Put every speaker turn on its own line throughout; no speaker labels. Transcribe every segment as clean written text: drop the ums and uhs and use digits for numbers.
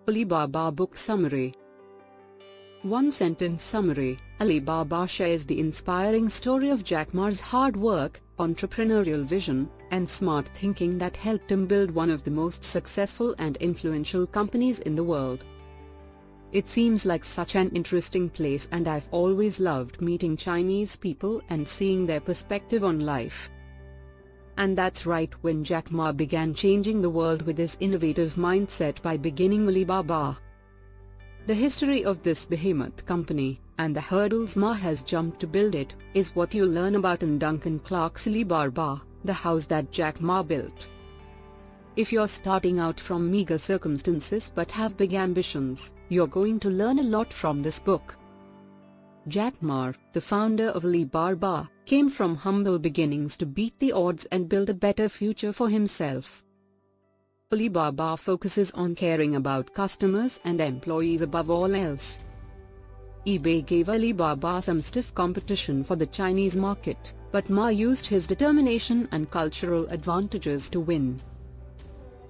Alibaba Book Summary. One-sentence summary: Alibaba shares the inspiring story of Jack Ma's hard work, entrepreneurial vision, and smart thinking that helped him build one of the most successful and influential companies in the world. It seems like such an interesting place, and I've always loved meeting Chinese people and seeing their perspective on life. And that's right when Jack Ma began changing the world with his innovative mindset by beginning Alibaba. The history of this behemoth company, and the hurdles Ma has jumped to build it, is what you'll learn about in Duncan Clark's Alibaba, the house that Jack Ma built. If you're starting out from meager circumstances but have big ambitions, you're going to learn a lot from this book. Jack Ma, the founder of Alibaba, came from humble beginnings to beat the odds and build a better future for himself. Alibaba focuses on caring about customers and employees above all else. eBay gave Alibaba some stiff competition for the Chinese market, but Ma used his determination and cultural advantages to win.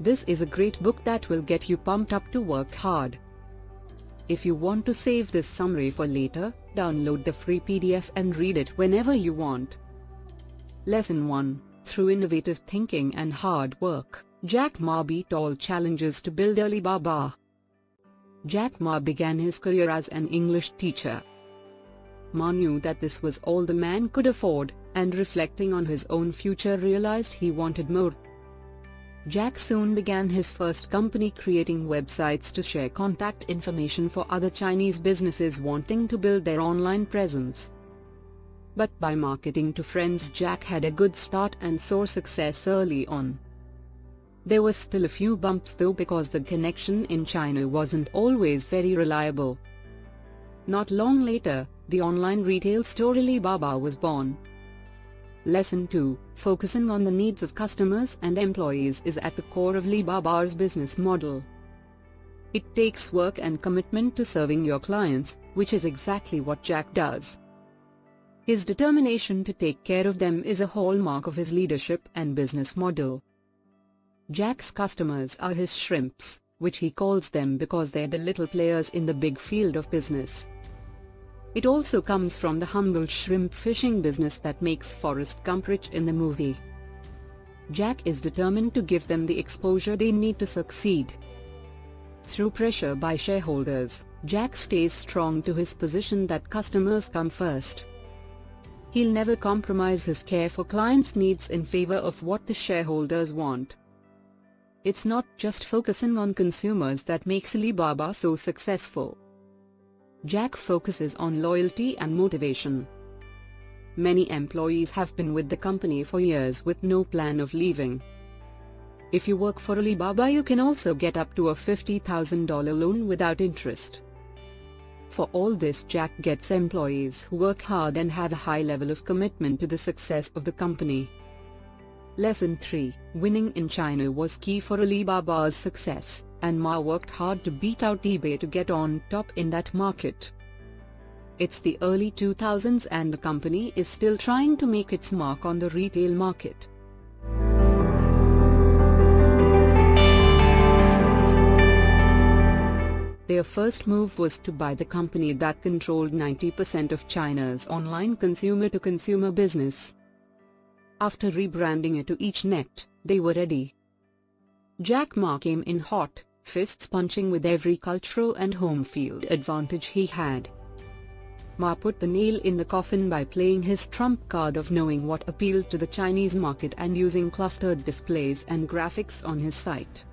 This is a great book that will get you pumped up to work hard. If you want to save this summary for later, download the free PDF and read it whenever you want. Lesson 1. Through innovative thinking and hard work, Jack Ma beat all challenges to build Alibaba. Jack Ma began his career as an English teacher. Ma knew that this was all the man could afford, and reflecting on his own future realized he wanted more. Jack soon began his first company, creating websites to share contact information for other Chinese businesses wanting to build their online presence. But by marketing to friends, Jack had a good start and saw success early on. There were still a few bumps though, because the connection in China wasn't always very reliable. Not long later, the online retail store Alibaba was born. Lesson 2. Focusing on the needs of customers and employees is at the core of Alibaba's business model. It takes work and commitment to serving your clients, which is exactly what Jack does. His determination to take care of them is a hallmark of his leadership and business model. Jack's customers are his shrimps, which he calls them because they're the little players in the big field of business. It also comes from the humble shrimp fishing business that makes Forrest Gump rich in the movie. Jack is determined to give them the exposure they need to succeed. Through pressure by shareholders, Jack stays strong to his position that customers come first. He'll never compromise his care for clients' needs in favor of what the shareholders want. It's not just focusing on consumers that makes Alibaba so successful. Jack focuses on loyalty and motivation. Many employees have been with the company for years with no plan of leaving. If you work for Alibaba, you can also get up to a $50,000 loan without interest. For all this, Jack gets employees who work hard and have a high level of commitment to the success of the company. Lesson 3. Winning in China was key for Alibaba's success, and Ma worked hard to beat out eBay to get on top in that market. It's the early 2000s and the company is still trying to make its mark on the retail market. Their first move was to buy the company that controlled 90% of China's online consumer-to-consumer business. After rebranding it to EachNet, they were ready. Jack Ma came in hot, fists punching with every cultural and home field advantage he had. Ma put the nail in the coffin by playing his trump card of knowing what appealed to the Chinese market and using clustered displays and graphics on his site.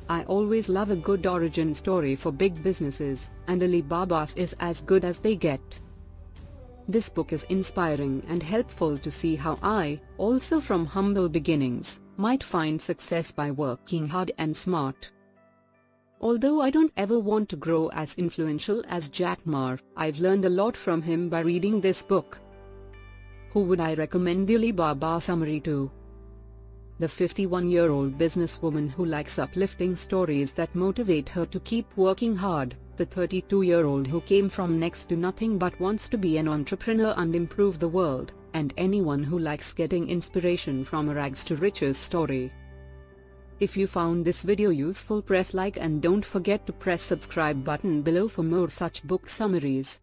I always love a good origin story for big businesses, and Alibaba's is as good as they get. This book is inspiring and helpful to see how I, also from humble beginnings, might find success by working hard and smart. Although I don't ever want to grow as influential as Jack Ma, I've learned a lot from him by reading this book. Who would I recommend the Alibaba summary to? The 51-year-old businesswoman who likes uplifting stories that motivate her to keep working hard, the 32-year-old who came from next to nothing but wants to be an entrepreneur and improve the world, and anyone who likes getting inspiration from a rags to riches story. If you found this video useful, press like and don't forget to press subscribe button below for more such book summaries.